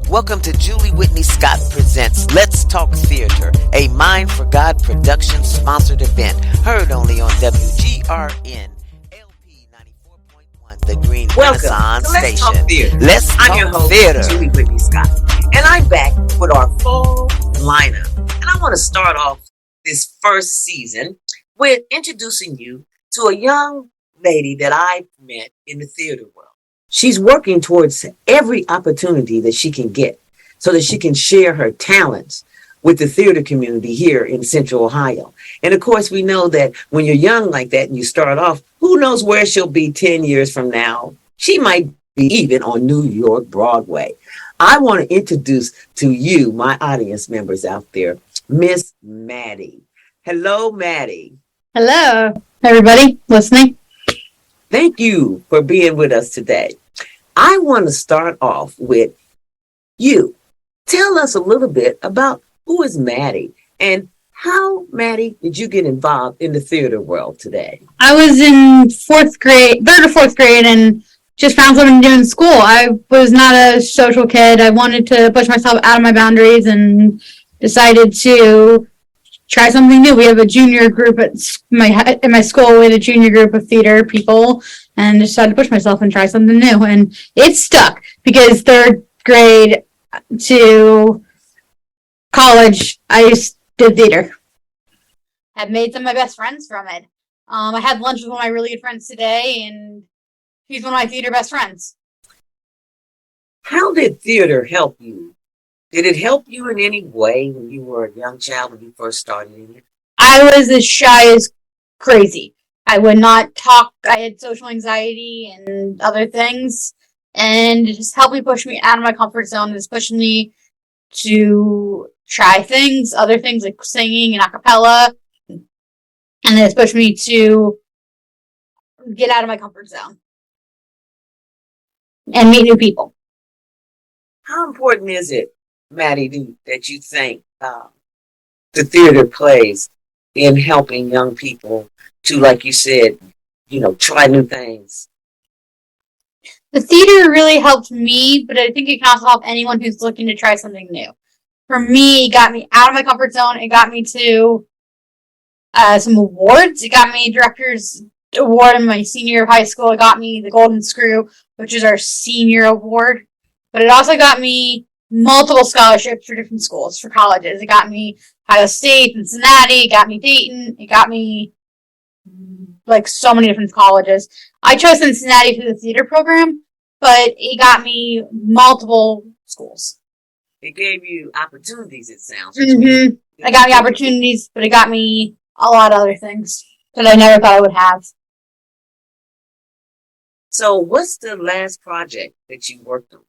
Welcome to Julie Whitney Scott Presents Let's Talk Theater, a Mind for God production sponsored event, heard only on WGRN LP 94.1, the Green Renaissance Station. Let's Talk I'm your host, Theater. Julie Whitney Scott, and I'm back with our full lineup. And I want to start off this first season with introducing you to a young lady that I met in the theater world. She's working towards every opportunity that she can get so that she can share her talents with the theater community here in Central Ohio. And of course, we know that when you're young like that and you start off, who knows where she'll be 10 years from now? She might be even on New York Broadway. I want to introduce to you, my audience members out there, Miss Maddy. Hello, Maddy. Hello, everybody listening. Thank you for being with us today. I want to start off with you. Tell us a little bit about who is Maddy and how, Maddy, did you get involved in the theater world today? I was in third or fourth grade, and just found something to do in school. I was not a social kid. I wanted to push myself out of my boundaries and decided to try something new. We have a junior group at my school. We had a junior group of theater people, and decided to push myself and try something new. And it stuck because third grade to college, I just did theater. I've made some of my best friends from it. I had lunch with one of my really good friends today, and he's one of my theater best friends. How did theater help you? Did it help you in any way when you were a young child when you first started in it? I was as shy as crazy. I would not talk. I had social anxiety and other things. And it just helped me push me out of my comfort zone. It's pushed me to try things, other things like singing and a cappella. And then it's pushed me to get out of my comfort zone and meet new people. How important is it, Maddy, that you think the theater plays in helping young people to, like you said, try new things? The theater really helped me, but I think it can also help anyone who's looking to try something new. For me, it got me out of my comfort zone. It got me to some awards. It got me a Director's Award in my senior year of high school. It got me the Golden Screw, which is our senior award. But it also got me multiple scholarships for different schools, for colleges. It got me Ohio State, Cincinnati. It got me Dayton. It got me so many different colleges. I chose Cincinnati for the theater program, but it got me multiple schools. It gave you opportunities, it sounds. Mm-hmm. It got me opportunities, but it got me a lot of other things that I never thought I would have. So what's the last project that you worked on?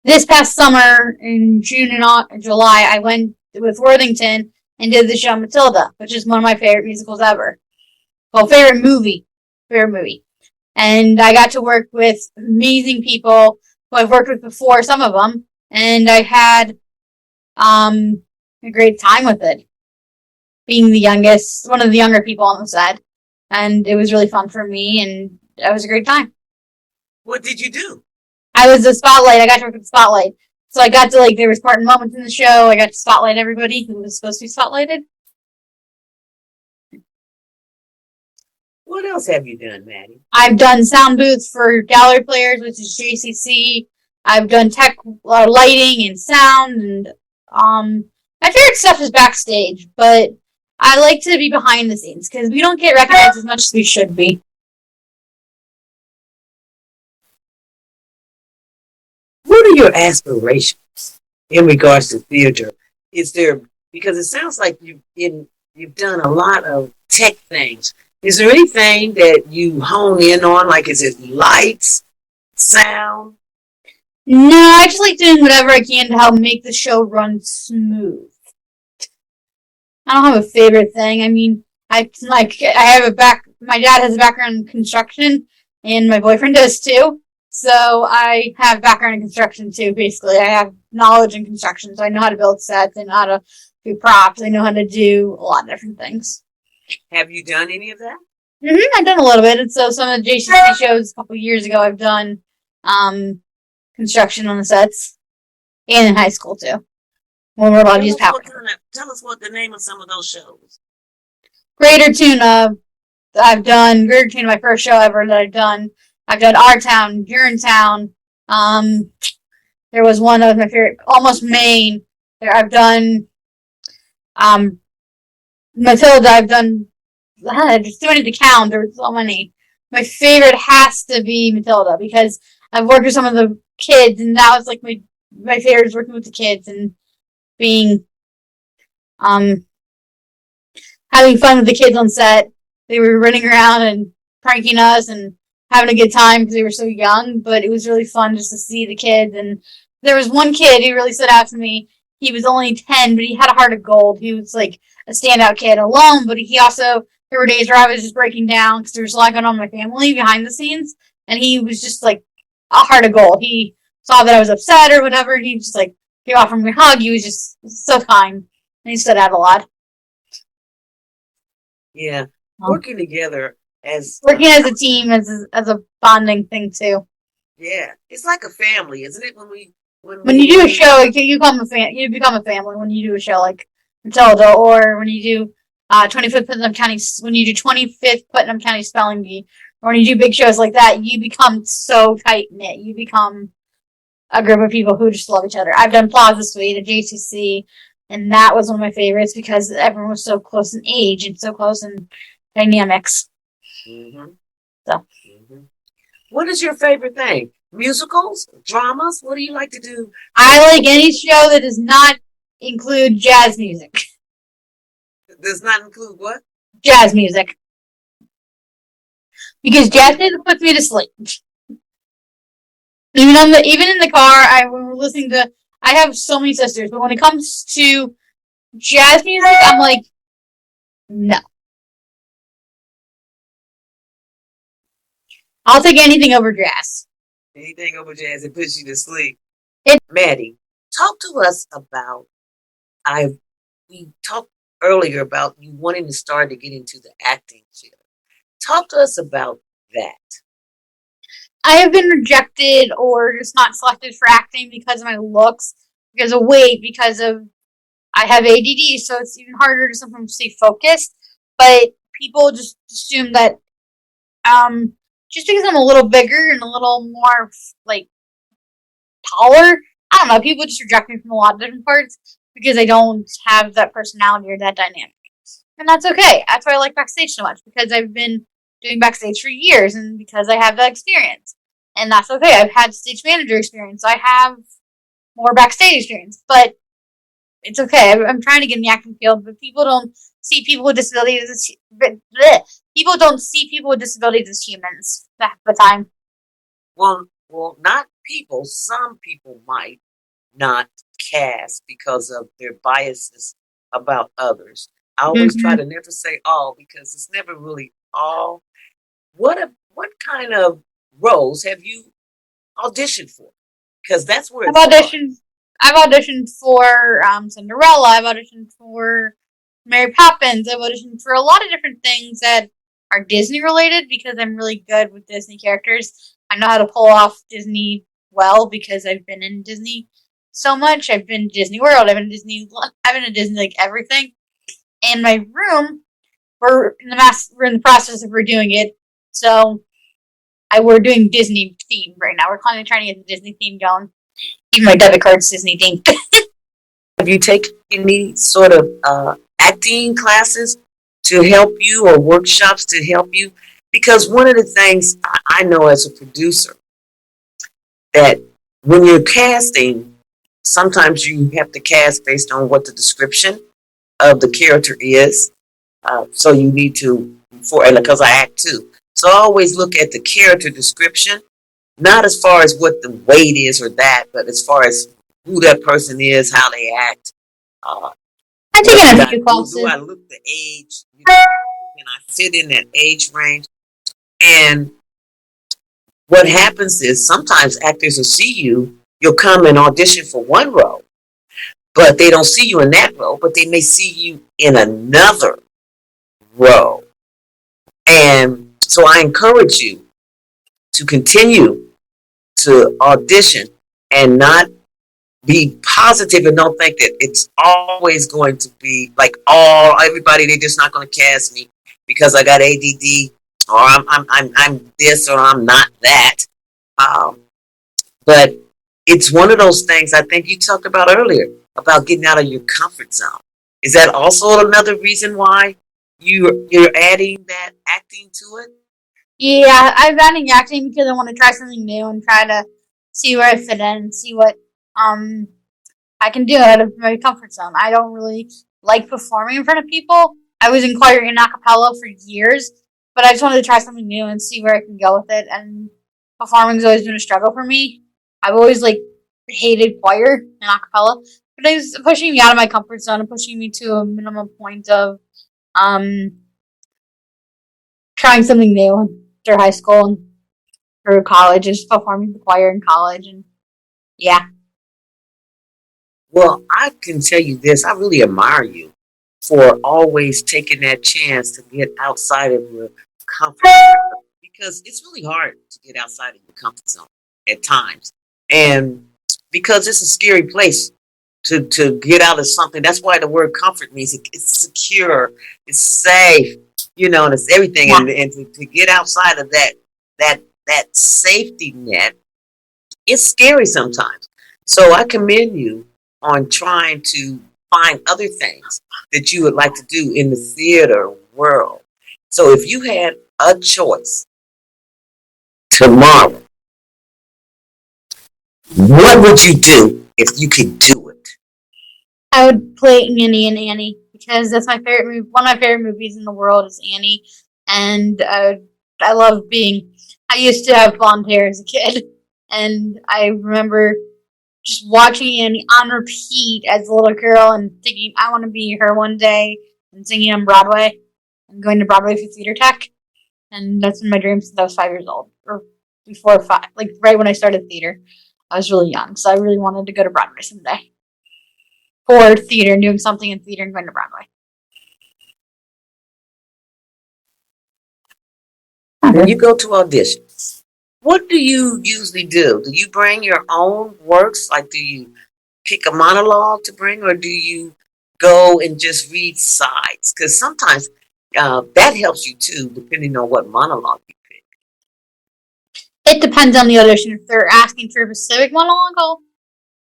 This past summer, in June and July, I went with Worthington and did the show Matilda, which is one of my favorite musicals ever. Well, favorite movie. And I got to work with amazing people who I've worked with before, some of them, and I had a great time with it. Being the youngest, one of the younger people on the set, and it was really fun for me, and it was a great time. What did you do? I was the spotlight. I got to work with the spotlight. So I got to, there was important moments in the show. I got to spotlight everybody who was supposed to be spotlighted. What else have you done, Maddy? I've done sound booths for gallery players, which is JCC. I've done tech lighting and sound, and my favorite stuff is backstage, but I like to be behind the scenes because we don't get recognized as much as we should be. What are your aspirations in regards to theater? Is there, because it sounds like you've done a lot of tech things. Is there anything that you hone in on? Like, is it lights, sound? No, I just like doing whatever I can to help make the show run smooth. I don't have a favorite thing. I mean, my dad has a background in construction, and my boyfriend does too. So I have background in construction too, basically. I have knowledge in construction, so I know how to build sets, I know how to do props, I know how to do a lot of different things. Have you done any of that? I've done a little bit. And so some of the JCC shows a couple years ago, I've done construction on the sets. and in high school too, when we're allowed to use power. Tell us what the name of some of those shows. Greater Tuna. I've done Greater Tuna, my first show ever that I've done. I've done Our Town, Urinetown. There was one of my favorite, Almost Maine. I've done Matilda. I've done, just doing it to count. There's so many. My favorite has to be Matilda because I've worked with some of the kids, and that was like my favorite is working with the kids and being having fun with the kids on set. They were running around and pranking us and having a good time because they were so young, but it was really fun just to see the kids. And there was one kid who really stood out to me. He was only 10, but he had a heart of gold. He was like a standout kid alone, but he also, there were days where I was just breaking down because there was a lot going on in my family behind the scenes, and he was just like a heart of gold. He saw that I was upset or whatever, and he just like came off from me a hug. He was just so kind, and he stood out a lot. Yeah, working together as a team as a bonding thing too. Yeah, it's like a family, isn't it? When you do a show, you become a family when you do a show like Matilda, or when you do 25th Putnam County, when you do 25th Putnam County Spelling Bee, or when you do big shows like that, you become so tight knit. You become a group of people who just love each other. I've done Plaza Suite at JCC, and that was one of my favorites because everyone was so close in age and so close in dynamics. Mm-hmm. So, mm-hmm. What is your favorite thing? Musicals? Dramas? What do you like to do? I like any show that does not include jazz music. Does not include what? Jazz music. Because jazz music puts me to sleep. Even in the car, when we're listening to, I have so many sisters, but when it comes to jazz music, I'm like, no. I'll take anything over jazz. Anything over jazz, it puts you to sleep. Maddie, talk to us about, we talked earlier about you wanting to start to get into the acting field. Talk to us about that. I have been rejected or just not selected for acting because of my looks, because of weight, because of I have ADD, so it's even harder to sometimes stay focused. But people just assume that just because I'm a little bigger and a little more like taller, I don't know, people just reject me from a lot of different parts because I don't have that personality or that dynamic. And that's okay. That's why I like backstage so much, because I've been doing backstage for years and because I have that experience. And that's okay. I've had stage manager experience. I have more backstage experience. But it's okay. I'm trying to get in the acting field, but people don't see people with disabilities as people don't see people with disabilities as humans half the time. Well, not people. Some people might not cast because of their biases about others. I always try to never say all because it's never really all. What kind of roles have you auditioned for? Because that's where I've auditioned for Cinderella. I've auditioned for Mary Poppins. I've auditioned for a lot of different things that are Disney related because I'm really good with Disney characters. I know how to pull off Disney well because I've been in Disney so much. I've been to Disney World. I've been to Disney like everything. And my room, we're in the process of redoing it. So we're doing Disney theme right now. We're trying to get the Disney theme going. Even my debit card's Disney themed. Have you taken any sort of acting classes to help you or workshops to help you? Because one of the things I know as a producer, that when you're casting, sometimes you have to cast based on what the description of the character is. So you need to, because I act too. So I always look at the character description, not as far as what the weight is or that, but as far as who that person is, how they act. I take a few classes. Do I look the age? Can I fit in that age range? And what happens is sometimes actors will see you. You'll come and audition for one role, but they don't see you in that role, but they may see you in another role. And so I encourage you to continue to audition and not be positive and don't think that it's always going to be like everybody. They're just not going to cast me because I got ADD, or I'm this, or I'm not that. But it's one of those things I think you talked about earlier about getting out of your comfort zone. Is that also another reason why you're adding that acting to it? Yeah, I'm adding acting because I want to try something new and try to see where I fit in and see what I can do out of my comfort zone. I don't really like performing in front of people. I was in choir and a cappella for years, but I just wanted to try something new and see where I can go with it. And performing's always been a struggle for me. I've always hated choir and a cappella, but it's pushing me out of my comfort zone and pushing me to a minimum point of trying something new after high school and through college, is performing the choir in college, and yeah. Well, I can tell you this: I really admire you for always taking that chance to get outside of your comfort zone, because it's really hard to get outside of your comfort zone at times, and because it's a scary place to get out of something. That's why the word comfort means it's secure, it's safe, and it's everything. Yeah. And to get outside of that safety net, it's scary sometimes. So I commend you on trying to find other things that you would like to do in the theater world. So if you had a choice tomorrow, what would you do if you could do it? I would play Annie and Annie, because that's my favorite movie. One of my favorite movies in the world is Annie, and I love I used to have blonde hair as a kid, and I remember just watching Annie on repeat as a little girl and thinking I want to be her one day, and singing on Broadway and going to Broadway for theater tech. And that's been my dream since I was 5 years old, or before 5, right when I started theater. I was really young, so I really wanted to go to Broadway someday for theater and doing something in theater and going to Broadway. When you go to auditions, what do you usually do? Do you bring your own works? Do you pick a monologue to bring, or do you go and just read sides? Because sometimes that helps you too, depending on what monologue you pick. It depends on the audition. If they're asking for a specific monologue, I'll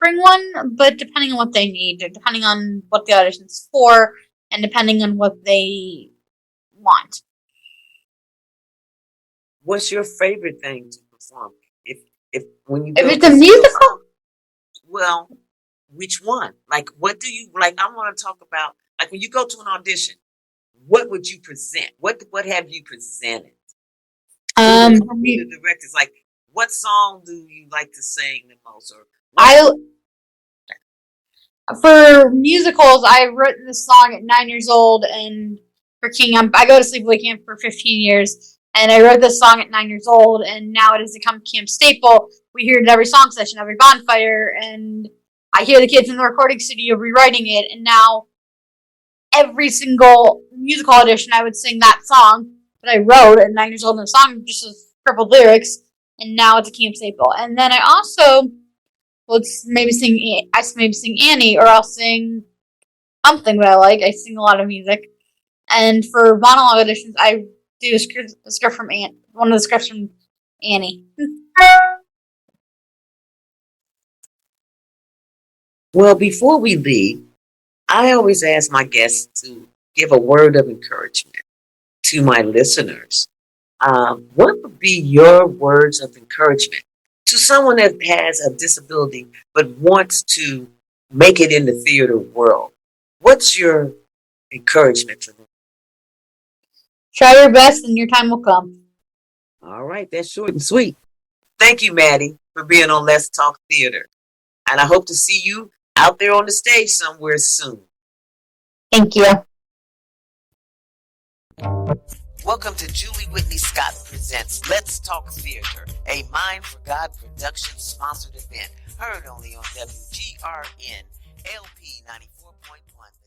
bring one, but depending on what they need, depending on what the audition's for, and depending on what they want. What's your favorite thing to perform? If it's a musical? Well, which one? What do you like? I want to talk about when you go to an audition. What would you present? What have you presented? The directors, what song do you like to sing the most? For musicals, I wrote this song at 9 years old, and for King, I go to sleepaway camp for 15 years, and I wrote this song at 9 years old, and now it has become a camp staple. We hear it at every song session, every bonfire, and I hear the kids in the recording studio rewriting it, and now every single musical audition, I would sing that song that I wrote at 9 years old, and the song just has crippled lyrics, and now it's a camp staple. And then I also maybe sing Annie, or I'll sing something that I like. I sing a lot of music. And for monologue auditions, I do a script from one of the scripts from Annie. Well, before we leave, I always ask my guests to give a word of encouragement to my listeners. What would be your words of encouragement to someone that has a disability but wants to make it in the theater world? What's your encouragement to them? Try your best and your time will come. All right, that's short and sweet. Thank you, Maddie, for being on Let's Talk Theater. And I hope to see you out there on the stage somewhere soon. Thank you. Welcome to Julie Whitney Scott Presents Let's Talk Theater, a Mind for God production sponsored event, heard only on WGRN LP 94.1.